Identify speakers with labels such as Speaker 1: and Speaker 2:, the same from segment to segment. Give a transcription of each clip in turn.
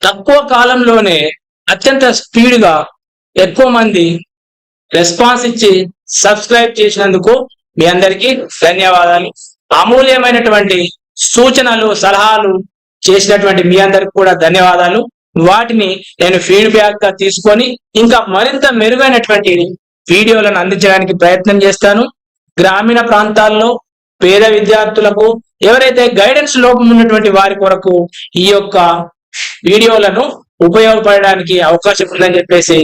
Speaker 1: తక్కువ కాలంలోనే అత్యంత స్పీడ్గా ఎక్కువ మంది రెస్పాన్స్ ఇచ్చి సబ్స్క్రైబ్ చేసినందుకు మీ అందరికీ ధన్యవాదాలు. అమూల్యమైనటువంటి సూచనలు సలహాలు చేసినటువంటి మీ అందరికి కూడా ధన్యవాదాలు. వాటిని నేను ఫీడ్బ్యాక్ గా తీసుకొని ఇంకా మరింత మెరుగైనటువంటి వీడియోలను అందించడానికి ప్రయత్నం చేస్తాను. గ్రామీణ ప్రాంతాల్లో పేద విద్యార్థులకు ఎవరైతే గైడెన్స్ లోపం ఉన్నటువంటి వారి కొరకు ఈ యొక్క వీడియోలను ఉపయోగపడడానికి అవకాశం ఉందని చెప్పేసి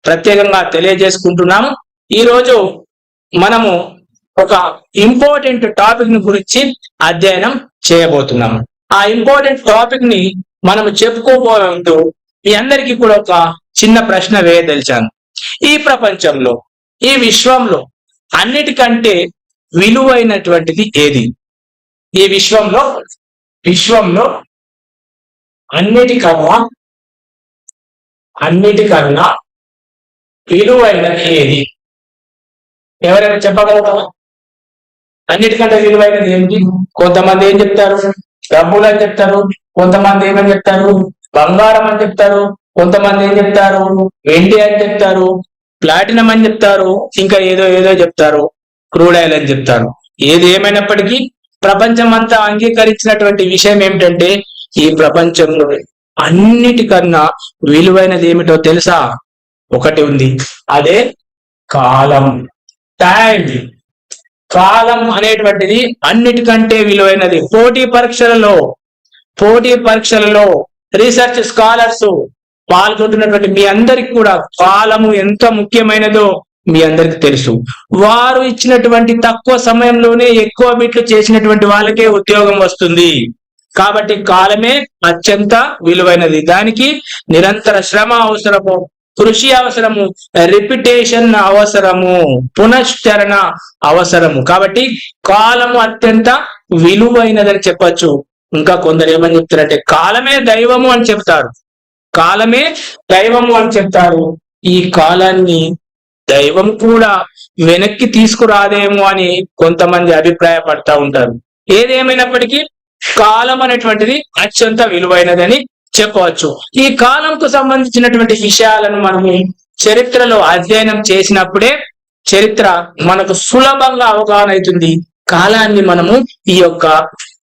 Speaker 1: ప్రత్యేకంగా తెలియజేసుకుంటున్నాము. ఈ రోజు మనము ఒక ఇంపార్టెంట్ టాపిక్ ని గురించి అధ్యయనం చేయబోతున్నాము. ఆ ఇంపార్టెంట్ టాపిక్ ని మనము చెప్పుకోబోయే ముందు మీ అందరికీ కూడా ఒక చిన్న ప్రశ్న వేయదలిచాను. ఈ ప్రపంచంలో ఈ విశ్వంలో అన్నిటికంటే విలువైనటువంటిది ఏది? ఈ విశ్వంలో అన్నిటికన్నా విలువైనది ఏది? ఎవరైనా చెప్పగలుగుతారా? అన్నిటికంటే విలువైనది ఏంటి? కొంతమంది ఏం చెప్తారు? డబ్బులు అని చెప్తారు. కొంతమంది ఏమని చెప్తారు? బంగారం అని చెప్తారు. కొంతమంది ఏం చెప్తారు? వెండి అని చెప్తారు. ప్లాటినం అని చెప్తారు. ఇంకా ఏదో చెప్తారు. క్రూడ్ ఆయిల్ అని చెప్తారు. ఏది ఏమైనప్పటికీ ప్రపంచం అంతా అంగీకరించినటువంటి విషయం ఏమిటంటే ఈ ప్రపంచంలో అన్నిటికన్నా విలువైనది ఏమిటో తెలుసా? ఒకటి ఉంది, అదే కాలం. టైం. కాలం అనేటువంటిది అన్నిటికంటే విలువైనది. పోటీ పరీక్షలలో రీసెర్చ్ స్కాలర్స్ పాల్గొంటున్నటువంటి మీ అందరికి కూడా కాలము ఎంత ముఖ్యమైనదో మీ అందరికి తెలుసు. వారు ఇచ్చినటువంటి తక్కువ సమయంలోనే ఎక్కువ బిట్లు చేసినటువంటి వాళ్ళకే ఉద్యోగం వస్తుంది. కాబట్టి కాలమే అత్యంత విలువైనది. దానికి నిరంతర శ్రమ అవసరము, కృషి అవసరము, రిపిటేషన్ అవసరము, పునశ్చరణ అవసరము. కాబట్టి కాలము అత్యంత విలువైనదని చెప్పచ్చు. ఇంకా కొందరు ఏమని చెప్తారంటే కాలమే దైవము అని చెప్తారు. ఈ కాలాన్ని దైవం కూడా వెనక్కి తీసుకురాదేమో అని కొంతమంది అభిప్రాయపడతా ఉంటారు. ఏదేమైనప్పటికీ కాలం అనేటువంటిది అత్యంత విలువైనదని చెప్పవచ్చు. ఈ కాలంకు సంబంధించినటువంటి విషయాలను మనము చరిత్రలో అధ్యయనం చేసినప్పుడే చరిత్ర మనకు సులభంగా అవగాహన అవుతుంది. కాలాన్ని మనము ఈ యొక్క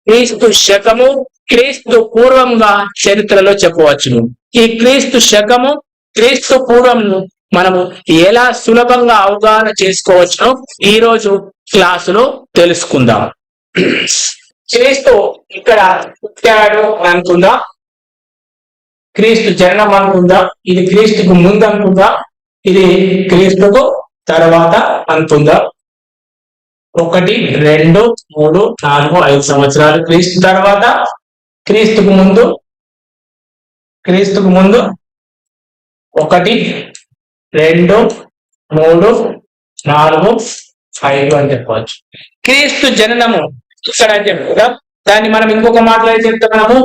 Speaker 1: క్రీస్తు శకము, క్రీస్తు పూర్వంగా చరిత్రలో చెప్పవచ్చును. ఈ క్రీస్తు శకము, క్రీస్తు పూర్వము మనము ఎలా సులభంగా అవగాహన చేసుకోవచ్చునో ఈ రోజు క్లాసులో తెలుసుకుందాం. క్రీస్తు ఇక్కడ పుట్టాడు అనుకుందాం, క్రీస్తు జననం అనుకుందా, ఇది క్రీస్తుకు ముందు అనుకుందా, ఇది క్రీస్తుకు తర్వాత అనుకుందా. 1, 2, 3, 4, 5 సంవత్సరాలు క్రీస్తు తర్వాత, క్రీస్తుకు ముందు 1, 2, 3, 4, 5 అని చెప్పవచ్చు. క్రీస్తు జననము ఇక్కడ అని చెప్తా. దాన్ని మనం ఇంకొక మాటలో చెప్తున్నాము,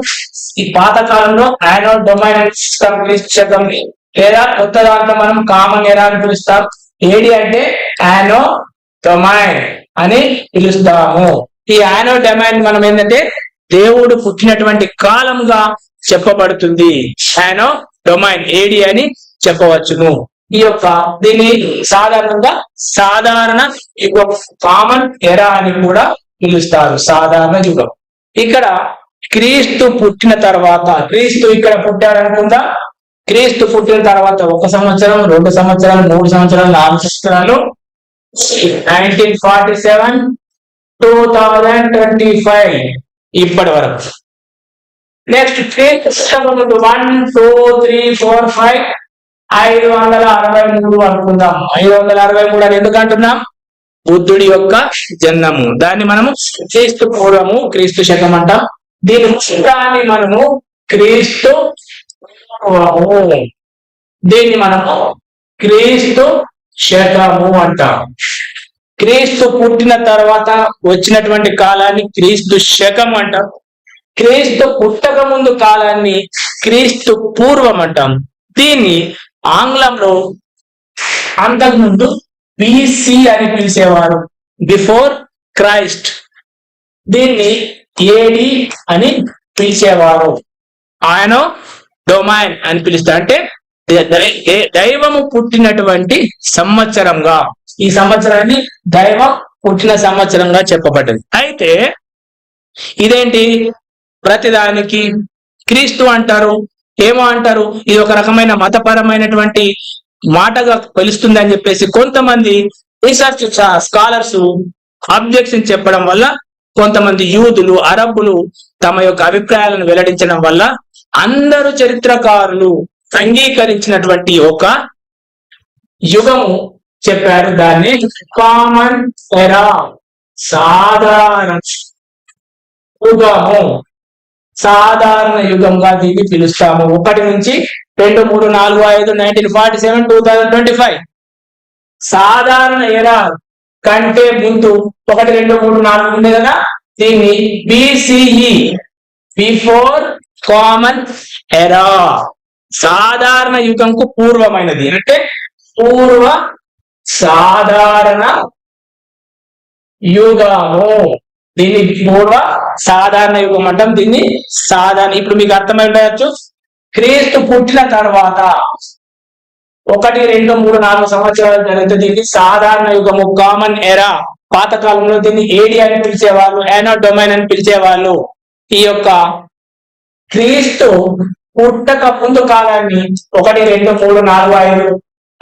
Speaker 1: ఈ పాత కాలంలో యానో డొమైన్ అని పిలుస్తాం క్రీస్తు శకం, లేదా కొత్త దాంట్లో మనం కామన్ ఎరా అని పిలుస్తాం. ఏడి అంటే యానో డొమైన్ అని పిలుస్తాము. ఈ యానో డొమైన్ మనం ఏంటంటే దేవుడు పుట్టినటువంటి కాలంగా చెప్పబడుతుంది. యానో డొమైన్ ఏడి అని చెప్పవచ్చును. ఈ యొక్క దీన్ని సాధారణంగా సాధారణ కామన్ ఎరా అని కూడా పిలుస్తారు, సాధారణ యుగం. ఇక్కడ క్రీస్తు పుట్టిన తర్వాత, క్రీస్తు ఇక్కడ పుట్టాడనుకుందా, క్రీస్తు పుట్టిన తర్వాత 1 సంవత్సరం, 2 సంవత్సరాలు, 3 సంవత్సరాలు, 4 సంవత్సరాలు, 1947, 2025 ఇప్పటి వరకు. నెక్స్ట్ క్రీస్తు 1, 2, 3, 4, 5 563 అనుకుందాం. 563 అని ఎందుకు అంటున్నాం? బుద్ధుడి యొక్క జన్మము. దాన్ని మనము క్రీస్తు పూర్వము, క్రీస్తు శకం అంటాం. దీని పుట్టాన్ని మనము క్రీస్తు శకము అంటాం. క్రీస్తు పుట్టిన తర్వాత వచ్చినటువంటి కాలాన్ని క్రీస్తు శకం అంటాం. క్రీస్తు పుట్టక ముందు కాలాన్ని క్రీస్తు పూర్వం అంటాం. దీన్ని ఆంగ్లంలో అంతకుముందు బిసి అని పిలిచేవారు, బిఫోర్ క్రైస్ట్. దీన్ని ఏడి అని పిలిచేవారు. ఆయన డొమైన్ అని పిలుస్తారు. అంటే దైవము పుట్టినటువంటి సంవత్సరంగా, ఈ సంవత్సరాన్ని దైవం పుట్టిన సంవత్సరంగా చెప్పబడ్డది. అయితే ఇదేంటి, ప్రతిదానికి క్రీస్తు అంటారు, ఏమో అంటారు, ఇది ఒక రకమైన మతపరమైనటువంటి మాటగా పిలుస్తుంది అని చెప్పేసి కొంతమంది రీసెర్చ్ స్కాలర్స్ అబ్జెక్షన్ చెప్పడం వల్ల, కొంతమంది యూదులు, అరబ్బులు తమ యొక్క అభిప్రాయాలను వెల్లడించడం వల్ల అందరూ చరిత్రకారులు అంగీకరించినటువంటి ఒక యుగము చెప్పారు. దాన్ని కామన్ ఎరా, సాధారణ యుగము, సాధారణ యుగంగా దీన్ని పిలుస్తాము. 1 నుంచి 2, 3, 4, 5, 1947, 2025 సాధారణ ఎరా కంటే ముందు 1, 2, 3, 4 ఉంది కదా, దీన్ని BCE, బిఫోర్ కామన్ ఎరా, సాధారణ యుగంకు పూర్వమైనది, అంటే పూర్వ సాధారణ యుగము, దీన్ని పూర్వ సాధారణ యుగం అంటాం. దీన్ని సాధారణ, ఇప్పుడు మీకు అర్థమైపోయచ్చు, క్రీస్తు పుట్టిన తర్వాత 1, 2, 3, 4 సంవత్సరాలు జరిగితే దీన్ని సాధారణ యుగము, కామన్ ఎరా. పాతకాలంలో దీన్ని ఏడి అని పిలిచేవాళ్ళు, యానో డొమైన్ అని పిలిచేవాళ్ళు. ఈ యొక్క క్రీస్తు పుట్టక ముందు కాలాన్ని 1, 2, 3, 4,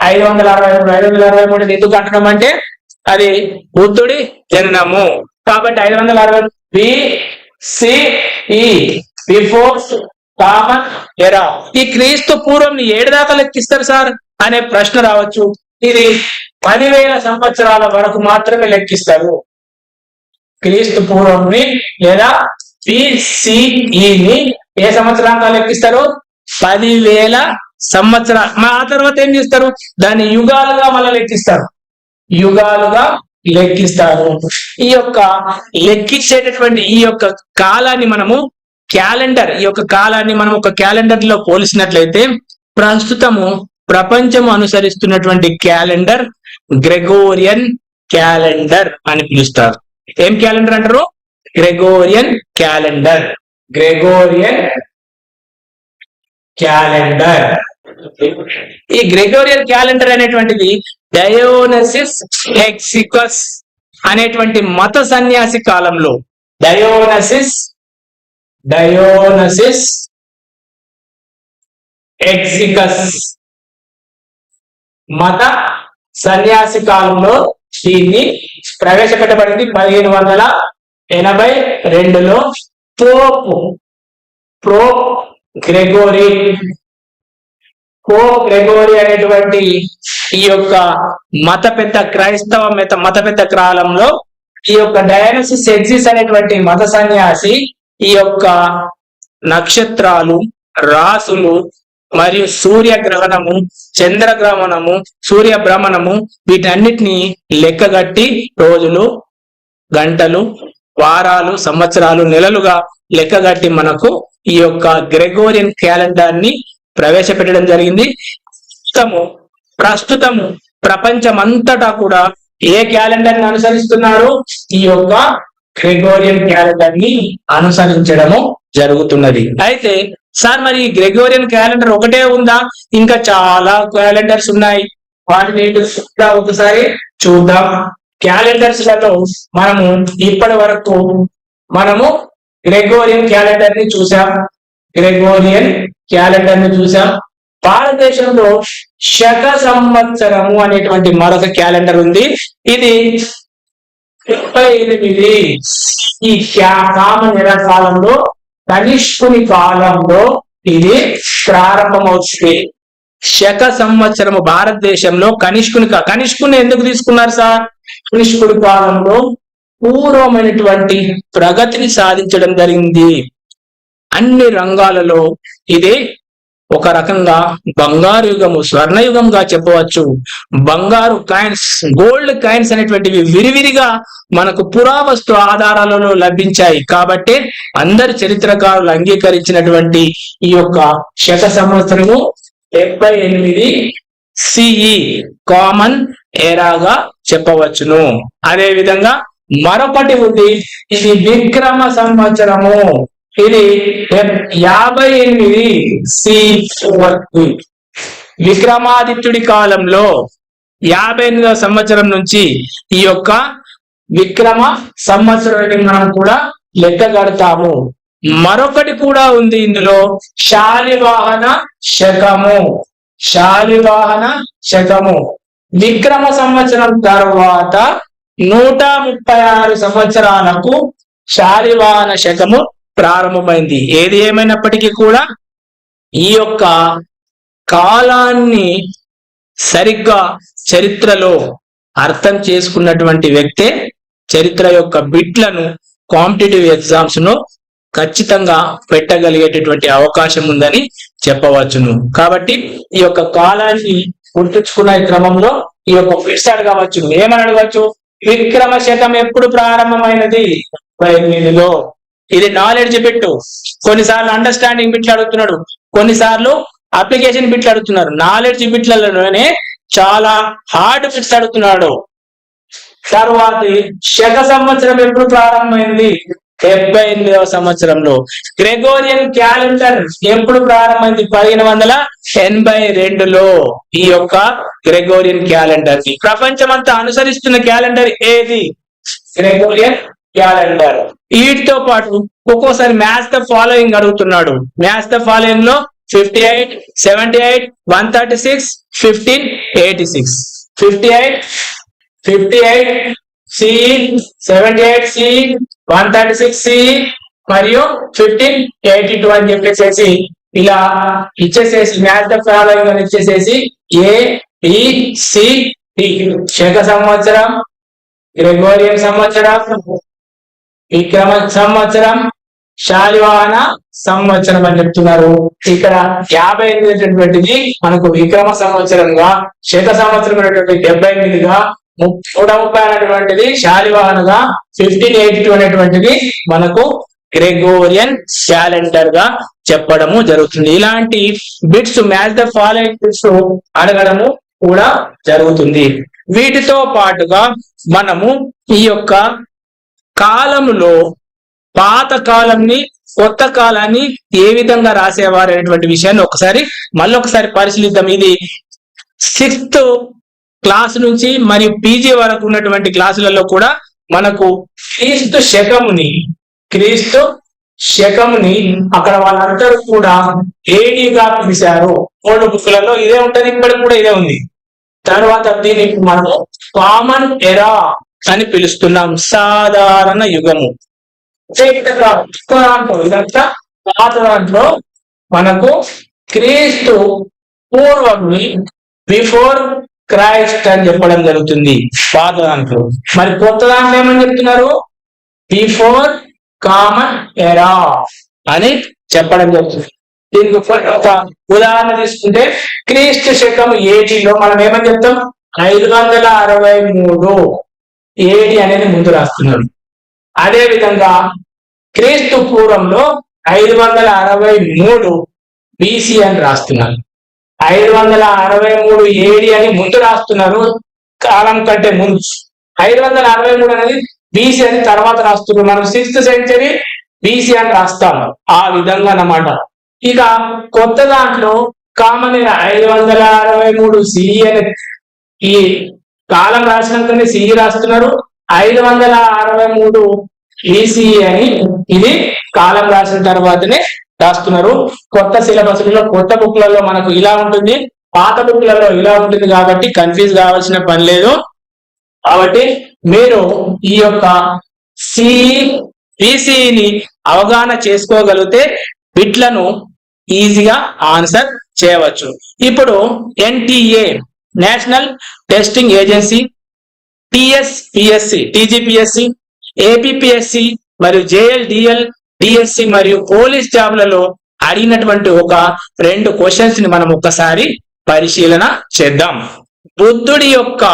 Speaker 1: 5, 563, 563 ఎందుకు అంటున్నాం అంటే అది బుద్ధుడి జననము కాబట్టి 560 BCE, బిఫోర్ కామన్ ఎరా. ఈ క్రీస్తు పూర్వం 7 దాకా లెక్కిస్తారు సార్ అనే ప్రశ్న రావచ్చు. ఇది 10,000 సంవత్సరాల వరకు మాత్రమే లెక్కిస్తారు. క్రీస్తు పూర్వంని లేదా BCEని ఏ సంవత్సరాంగా లెక్కిస్తారు? 10,000 సంవత్సరాలు. ఆ తర్వాత ఏం చేస్తారు? దాన్ని యుగాలుగా మళ్ళీ లెక్కిస్తారు, యుగాలుగా లెక్కిస్తారు. ఈ యొక్క లెక్కించేటటువంటి ఈ యొక్క కాలాన్ని మనము క్యాలెండర్, ఈ యొక్క కాలాన్ని మనం ఒక క్యాలెండర్ లో పోల్చినట్లయితే ప్రస్తుతము ప్రపంచము అనుసరిస్తున్నటువంటి క్యాలెండర్ గ్రెగోరియన్ క్యాలెండర్ అని పిలుస్తారు. ఏం క్యాలెండర్ అంటారు? Gregorian calendar, Gregorian calendar. ఈ గ్రెగోరియన్ క్యాలెండర్ అనేటువంటిది డయోనసిస్ ఎక్సికస్ అనేటువంటి మత సన్యాసి కాలంలో, డయోనసిస్ ఎక్సికస్ మత సన్యాసి కాలంలో దీన్ని ప్రవేశపెట్టబడింది. 1582లో పోప్ గ్రెగోరీ అనేటువంటి ఈ యొక్క క్రైస్తవ మత పెద్ద కాలంలో ఈ యొక్క డయానసిస్ ఎక్సిస్ అనేటువంటి మత సన్యాసి ఈ యొక్క నక్షత్రాలు, రాసులు మరియు సూర్యగ్రహణము, చంద్రగ్రహణము, సూర్యభ్రమణము వీటన్నిటిని లెక్కగట్టి రోజులు, గంటలు, వారాలు, సంవత్సరాలు, నెలలుగా లెక్కగట్టి మనకు ఈ యొక్క గ్రెగోరియన్ క్యాలెండర్ ని ప్రవేశపెట్టడం జరిగింది. ప్రస్తుతము ప్రపంచమంతటా కూడా ఏ క్యాలెండర్ ని అనుసరిస్తున్నారు? ఈ యొక్క గ్రెగోరియన్ క్యాలెండర్ ని అనుసరించడము జరుగుతున్నది. అయితే సార్ మరి గ్రెగోరియన్ క్యాలెండర్ ఒకటే ఉందా? ఇంకా చాలా క్యాలెండర్స్ ఉన్నాయి. వాటిని ఒకసారి చూద్దాం. క్యాలెండర్స్ లలో మనము ఇప్పటి వరకు గ్రెగోరియన్ క్యాలెండర్ ని చూసాం. భారతదేశంలో శక సంవత్సరము అనేటువంటి మరొక క్యాలెండర్ ఉంది. ఇది 78 ఈ కామన్ ఎరా కాలంలో, కనిష్కుని కాలంలో ఇది ప్రారంభమవుతుంది. శక సంవత్సరము భారతదేశంలో కనిష్కుని ఎందుకు తీసుకున్నారు సార్? కనిష్కుడి కాలంలో పూర్వమైనటువంటి ప్రగతిని సాధించడం జరిగింది. అన్ని రంగాలలో ఇది ఒక రకంగా బంగారు యుగము, స్వర్ణయుగంగా చెప్పవచ్చు. బంగారు కాయిన్స్, గోల్డ్ కాయిన్స్ అనేటువంటివి విరివిరిగా మనకు పురావస్తు ఆధారాలలో లభించాయి. కాబట్టి అందరు చరిత్రకారులు అంగీకరించినటువంటి ఈ యొక్క శక సంవత్సరము 78 CE కామన్ ఎరాగా చెప్పవచ్చును. అదే విధంగా మరొకటి ఉంది, ఇది విక్రమ సంవత్సరము. ఇది 58 C4. విక్రమాదిత్యుడి కాలంలో 58వ సంవత్సరం నుంచి ఈ యొక్క విక్రమ సంవత్సరాన్ని మనం కూడా లెక్క కడతాము. మరొకటి కూడా ఉంది ఇందులో, శాలివాహన శకము. శాలివాహన శకము విక్రమ సంవత్సరం తర్వాత 136 సంవత్సరాలకు శాలివాహన శకము ప్రారంభమైంది. ఏది ఏమైనప్పటికీ కూడా ఈ యొక్క కాలాన్ని సరిగ్గా చరిత్రలో అర్థం చేసుకున్నటువంటి వ్యక్తే చరిత్ర యొక్క బిట్లను కాంపిటేటివ్ ఎగ్జామ్స్ ను ఖచ్చితంగా పెట్టగలిగేటటువంటి అవకాశం ఉందని చెప్పవచ్చును. కాబట్టి ఈ యొక్క కాలాన్ని గుర్తుంచుకున్న క్రమంలో ఈ యొక్క బిట్స్ అడగవచ్చు. ఏమని అడగవచ్చు? విక్రమ శకం ఎప్పుడు ప్రారంభమైనది? 58లో. ఇది నాలెడ్జ్ బిట్. కొన్నిసార్లు అండర్స్టాండింగ్ బిట్లు అడుగుతున్నాడు, కొన్నిసార్లు అప్లికేషన్ బిట్లు అడుగుతున్నారు. నాలెడ్జ్ బిట్లలోనే చాలా హార్డ్ బిట్స్ అడుగుతున్నాడు. తర్వాత శక సంవత్సరం ఎప్పుడు ప్రారంభమైంది? 78వ సంవత్సరంలో. గ్రెగోరియన్ క్యాలెండర్ ఎప్పుడు ప్రారంభమైంది? 1582లో. ఈ యొక్క గ్రెగోరియన్ క్యాలెండర్ ని ప్రపంచమంతా అనుసరిస్తున్న క్యాలెండర్ ఏది? Gregorian calendar. వీటితో పాటు ఒక్కోసారి మ్యాచ్ ద ఫాలోయింగ్ అడుగుతున్నాడు. మ్యాచ్ ద ఫాలోయింగ్ లో 58, 78, 136, 1586. 58 C, 78 C, 136 C మరియు 1582 అని చెప్పేసి ఇలా ఇచ్చేసేసి మ్యాచ్ ద ఫాలోయింగ్ అని ఇచ్చేసేసి ABCD శక సంవత్సరం, గ్రెగోరియన్ సంవత్సరం, విక్రమ సంవత్సరం, శాలివాహన సంవత్సరం అని చెప్తున్నారు. ఇక్కడ 58 మనకు విక్రమ సంవత్సరంగా, శక సంవత్సరం 78గా, 130 అనేటువంటిది శాలివాహనగా, 1582 అనేటువంటిది మనకు గ్రెగోరియన్ క్యాలెండర్ గా చెప్పడము జరుగుతుంది. ఇలాంటి bits match the following bits అడగడము కూడా జరుగుతుంది. వీటితో పాటుగా మనము ఈ యొక్క కాలములో పాత కాలంని, కొత్త కాలాన్ని ఏ విధంగా రాసేవారు అనేటువంటి విషయాన్ని మళ్ళొకసారి పరిశీలిద్దాం. ఇది 6th క్లాస్ నుంచి మరియు పీజీ వరకు ఉన్నటువంటి క్లాసులలో కూడా మనకు క్రీస్తు శకముని అక్కడ వాళ్ళందరూ కూడా ఏడీగా పిలిచారు. ఓల్డ్ బుక్లలో ఇదే ఉంటది, ఇప్పటికి కూడా ఇదే ఉంది. తర్వాత దీనికి మనము కామన్ ఎరా అని పిలుస్తున్నాం, సాధారణ యుగము. ఇదంతా పాత దాంట్లో మనకు క్రీస్తు పూర్వమి, బిఫోర్ క్రైస్ట్ అని చెప్పడం జరుగుతుంది పాత దాంట్లో. మరి కొత్త దాంట్లో ఏమని చెప్తున్నారు? బిఫోర్ కామన్ ఎరా అని చెప్పడం జరుగుతుంది. దీనికి ఒక ఉదాహరణ తీసుకుంటే క్రీస్తు శకం ఏడీలో మనం ఏమని చెప్తాం? 563 ఏడి అనేది ముందు రాస్తున్నారు. అదే విధంగా క్రీస్తు పూర్వంలో 563 బీసీ అని రాస్తున్నారు. 563 ఏడి అని ముందు రాస్తున్నారు, కాలం కంటే ముందు. 563 అనేది బీసీ అని తర్వాత రాస్తున్నారు. మనం 6th సెంచరీ బీసీ అని రాస్తాం. ఆ విధంగా అన్నమాట. ఇక కొత్త దాంట్లో కామన్ 563 సిఈ అని ఈ కాలం రాసినాకనే సిఈ రాస్తున్నారు. 563 ఈసీ అని ఇది కాలం రాసిన తర్వాతనే రాస్తున్నారు. కొత్త సిలబస్లలో, కొత్త బుక్లలో మనకు ఇలా ఉంటుంది, పాత బుక్లలో ఇలా ఉంటుంది. కాబట్టి కన్ఫ్యూజ్ కావాల్సిన పని లేదు. కాబట్టి మీరు ఈ యొక్క బీసీని అవగాహన చేసుకోగలిగితే బిట్లను ఈజీగా ఆన్సర్ చేయవచ్చు. ఇప్పుడు NTA, national testing agency, TSPSC, TGPSC, APPSC మరియు జేఎల్డిఎల్, డిఎస్సి మరియు పోలీస్ జాబ్లలో అడిగినటువంటి ఒక 2 క్వశ్చన్స్ ని మనం ఒక్కసారి పరిశీలన చేద్దాం. బుద్ధుడి యొక్క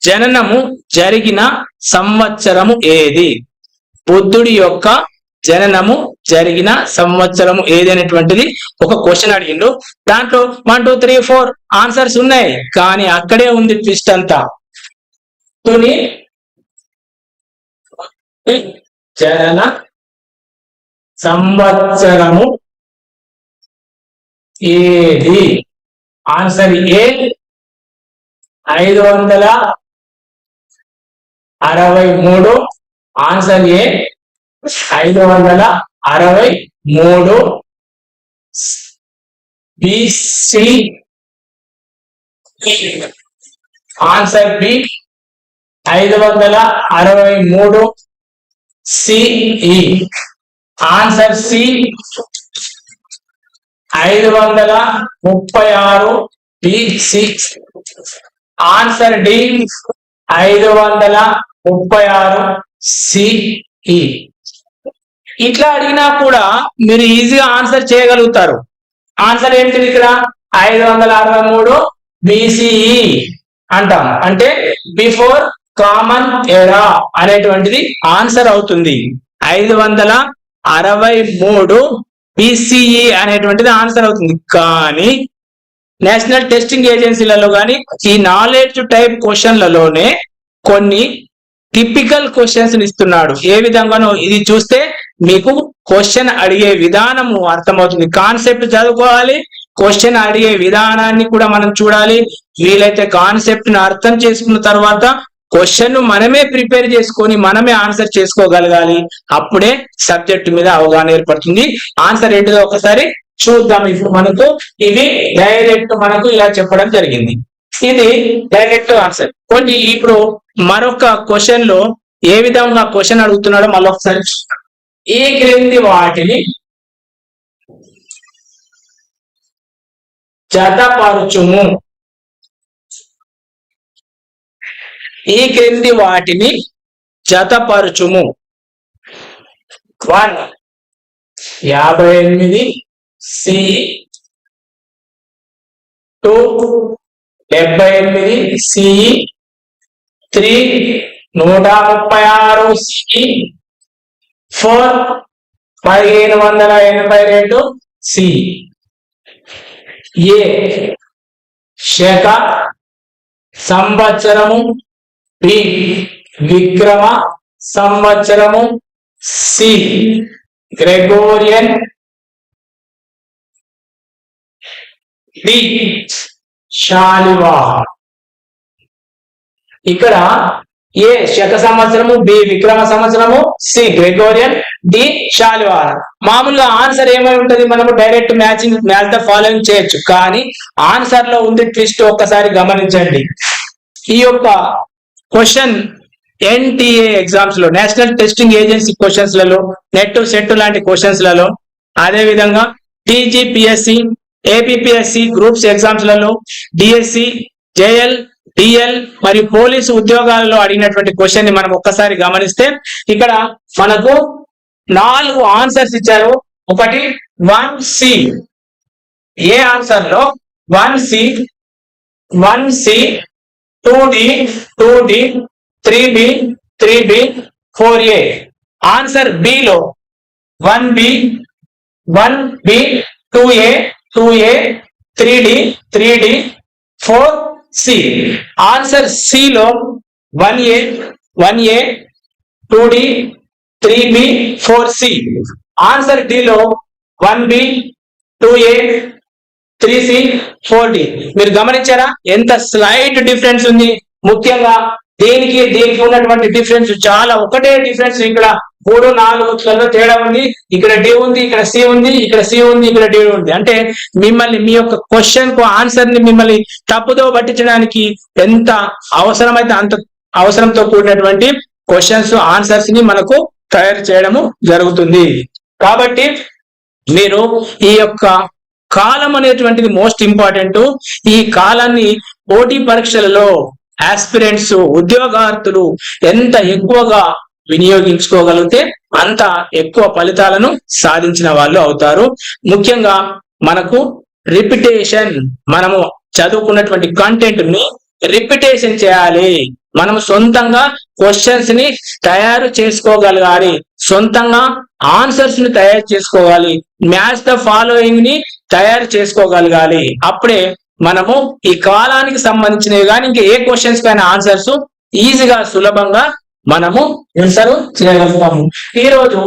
Speaker 1: జననము జరిగిన సంవత్సరము ఏది? బుద్ధుడి యొక్క జననము జరిగిన సంవత్సరము ఏది అనేటువంటిది ఒక క్వశ్చన్ అడిగిండు. దాంట్లో 1, 2, 3, 4 ఆన్సర్స్ ఉన్నాయి, కానీ అక్కడే ఉంది ట్విస్ట్ అంతా. జనన సంవత్సరము ఏది? Answer A 563. Answer A 563. BC. Answer B 563 CE. Answer C 536 BC. Answer D 536 CE. ఇట్లా అడిగినా కూడా మీరు ఈజీగా ఆన్సర్ చేయగలుగుతారు. ఆన్సర్ ఏంటిది ఇక్కడ? 563 బిసిఈ అంటాం. అంటే బిఫోర్ కామన్ ఎరా అనేటువంటిది ఆన్సర్ అవుతుంది. 563 బిసిఈ అనేటువంటిది ఆన్సర్ అవుతుంది. కానీ నేషనల్ టెస్టింగ్ ఏజెన్సీలలో కానీ ఈ నాలెడ్జ్ టైప్ క్వశ్చన్లలోనే కొన్ని టిపికల్ క్వశ్చన్స్ ఇస్తున్నాడు. ఏ విధంగానో ఇది చూస్తే మీకు క్వశ్చన్ అడిగే విధానము అర్థమవుతుంది. కాన్సెప్ట్ చదువుకోవాలి, క్వశ్చన్ అడిగే విధానాన్ని కూడా మనం చూడాలి. వీలైతే కాన్సెప్ట్ ను అర్థం చేసుకున్న తర్వాత క్వశ్చన్ ను మనమే ప్రిపేర్ చేసుకొని మనమే ఆన్సర్ చేసుకోగలగాలి. అప్పుడే సబ్జెక్ట్ మీద అవగాహన ఏర్పడుతుంది. ఆన్సర్ ఏంటిదో ఒకసారి చూద్దాం. ఇప్పుడు మనకు ఇది డైరెక్ట్ మనకు ఇలా చెప్పడం జరిగింది. ఇది డైరెక్ట్ ఆన్సర్. కొన్ని ఇప్పుడు మరొక క్వశ్చన్ లో ఏ విధంగా క్వశ్చన్ అడుగుతున్నాడో మళ్ళీ ఒకసారి ఈ క్రింది వాటిని జతపరచుము. ఈ క్రింది వాటిని జతపరచుము. 1 58 C. 2 78 C. 3 136 C. 4 1582 C. A Saka సంవత్సరము. బి విక్రమ సంవత్సరము. C Gregorian. డి శాలివాహన. ఇక్కడ ఏ శక సంవత్సరము, బి విక్రమ సంవత్సరము, సి గ్రెగోరియన్, డి శాలివాహన. మామూలుగా ఆన్సర్ ఏమై ఉంటది? మనము డైరెక్ట్ మ్యాచ్ ద ఫాలోయింగ్ చేయొచ్చు. కానీ ఆన్సర్ లో ఉంది ట్విస్ట్. ఒక్కసారి గమనించండి. ఈ యొక్క క్వశ్చన్ ఎన్టీఏ ఎగ్జామ్స్ లో, నేషనల్ టెస్టింగ్ ఏజెన్సీ క్వశ్చన్స్ లలో, నెట్ సెట్ లాంటి క్వశ్చన్స్ లలో, అదే విధంగా టీజీపీఎస్సి, ఏపీపీఎస్సి గ్రూప్స్ ఎగ్జామ్స్ లలో, డిఎస్సి, జేఎల్, డిఎల్ మరియు పోలీసు ఉద్యోగాలలో అడిగినటువంటి క్వశ్చన్ ని మనం ఒక్కసారి గమనిస్తే ఇక్కడ మనకు 4 ఆన్సర్స్ ఇచ్చారు. ఒకటి 1C. ఏ ఆన్సర్ లో 1C, 2D, 3B, 4A. Answer B లో 1B, 2A, 3D, 4C. Answer C లో 1A, 2D, 3B, 4C. Answer D లో 1B, 2A, 3C, 4D. మీరు గమనించారా ఎంత స్లైట్ డిఫరెన్స్ ఉంది? ముఖ్యంగా దీనికి ఉన్నటువంటి డిఫరెన్స్ చాలా, ఒకటే డిఫరెన్స్. ఇక్కడ 3, 4 తేడా ఉంది. ఇక్కడ డి ఉంది, ఇక్కడ సి ఉంది, ఇక్కడ సి ఉంది, ఇక్కడ డి ఉంది. అంటే మిమ్మల్ని మీ యొక్క క్వశ్చన్ కు ఆన్సర్ ని మిమ్మల్ని తప్పుదో పట్టించడానికి ఎంత అవసరమైతే అంత అవసరంతో కూడినటువంటి క్వశ్చన్స్, ఆన్సర్స్ ని మనకు తయారు చేయడము జరుగుతుంది. కాబట్టి మీరు ఈ యొక్క కాలం అనేటువంటిది మోస్ట్ ఇంపార్టెంట్. ఈ కాలాన్ని పోటీ పరీక్షలలో ఆస్పిరెంట్స్, ఉద్యోగార్థులు ఎంత ఎక్కువగా వినియోగించుకోగలిగితే అంత ఎక్కువ ఫలితాలను సాధించిన వాళ్ళు అవుతారు. ముఖ్యంగా మనకు రిపిటేషన్, మనము చదువుకున్నటువంటి కంటెంట్ ని రిపిటేషన్ చేయాలి. మనం సొంతంగా క్వశ్చన్స్ ని తయారు చేసుకోగలగాలి, సొంతంగా ఆన్సర్స్ ని తయారు చేసుకోవాలి, మ్యాచ్ ద ఫాలోయింగ్ ని తయారు చేసుకోగలగాలి. అప్పుడే మనము ఈ కాలానికి సంబంధించినవి కానీ ఇంకా ఏ క్వశ్చన్స్ పైన ఆన్సర్స్ ఈజీగా సులభంగా మనము ఆన్సర్ చేయగలుగుతాము. ఈ రోజు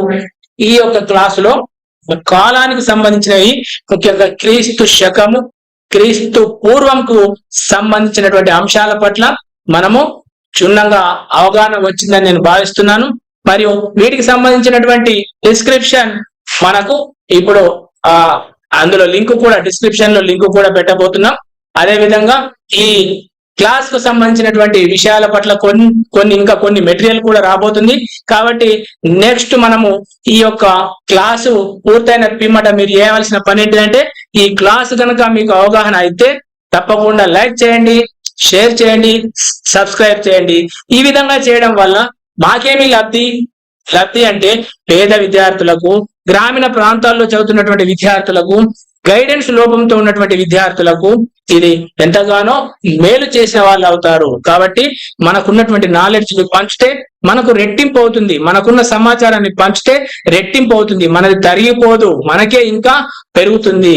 Speaker 1: ఈ యొక్క క్లాసులో కాలానికి సంబంధించినవి, ముఖ్యంగా క్రీస్తు శకము, క్రీస్తు పూర్వంకు సంబంధించినటువంటి అంశాల పట్ల మనము క్షుణ్ణంగా అవగాహన వచ్చిందని నేను భావిస్తున్నాను. మరియు వీటికి సంబంధించినటువంటి డిస్క్రిప్షన్ మనకు ఇప్పుడు అందులో లింక్ కూడా, డిస్క్రిప్షన్ లో లింక్ కూడా పెట్టబోతున్నాం. అదే విధంగా ఈ క్లాస్ కు సంబంధించినటువంటి విషయాల పట్ల ఇంకా కొన్ని మెటీరియల్ కూడా రాబోతుంది. కాబట్టి నెక్స్ట్ మనము ఈ యొక్క క్లాసు పూర్తయిన పిమ్మట మీరు చేయవలసిన పని ఏంటంటే, ఈ క్లాసు కనుక మీకు అవగాహన అయితే తప్పకుండా లైక్ చేయండి, షేర్ చేయండి, సబ్స్క్రైబ్ చేయండి. ఈ విధంగా చేయడం వల్ల మాకేమి లబ్ధి అంటే పేద విద్యార్థులకు, గ్రామీణ ప్రాంతాల్లో చదువుతున్నటువంటి విద్యార్థులకు, గైడెన్స్ లోపంతో ఉన్నటువంటి విద్యార్థులకు ఇది ఎంతగానో మేలు చేసిన వాళ్ళు అవుతారు. కాబట్టి మనకున్నటువంటి నాలెడ్జ్ పంచితే మనకు రెట్టింపు అవుతుంది, మనకున్న సమాచారాన్ని పంచితే రెట్టింపు అవుతుంది, మనది తరిగిపోదు, మనకే ఇంకా పెరుగుతుంది.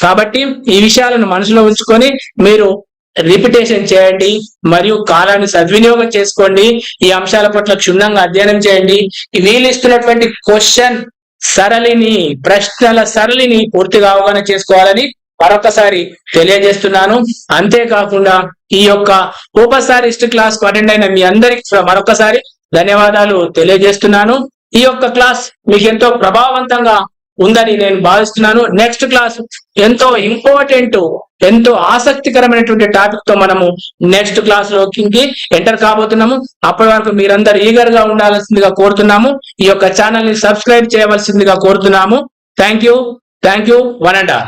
Speaker 1: కాబట్టి ఈ విషయాలను మనసులో ఉంచుకొని మీరు రిపిటేషన్ చేయండి మరియు కాలాన్ని సద్వినియోగం చేసుకోండి. ఈ అంశాల పట్ల క్షుణ్ణంగా అధ్యయనం చేయండి. వీళ్ళు ఇస్తున్నటువంటి క్వశ్చన్ సరళిని, ప్రశ్నల సరళిని పూర్తిగా అవగాహన చేసుకోవాలని మరొకసారి తెలియజేస్తున్నాను. అంతేకాకుండా ఈ యొక్క ఉపసారిస్ట్ క్లాస్ అటెండ్ అయిన మీ అందరికి మరొకసారి ధన్యవాదాలు తెలియజేస్తున్నాను. ఈ యొక్క క్లాస్ మీకు ఎంతో ప్రభావవంతంగా ఉందని నేను భావిస్తున్నాను. నెక్స్ట్ క్లాస్ ఎంతో ఇంపార్టెంట్, ఎంతో ఆసక్తికరమైనటువంటి టాపిక్ తో మనము నెక్స్ట్ క్లాస్ లోకి ఎంటర్ కాబోతున్నాము. అప్పటి వరకు మీరందరూ ఈగర్ గా ఉండాల్సిందిగా కోరుతున్నాము. ఈ యొక్క ఛానల్ ని సబ్స్క్రైబ్ చేయవలసిందిగా కోరుతున్నాము. Thank you, one and all.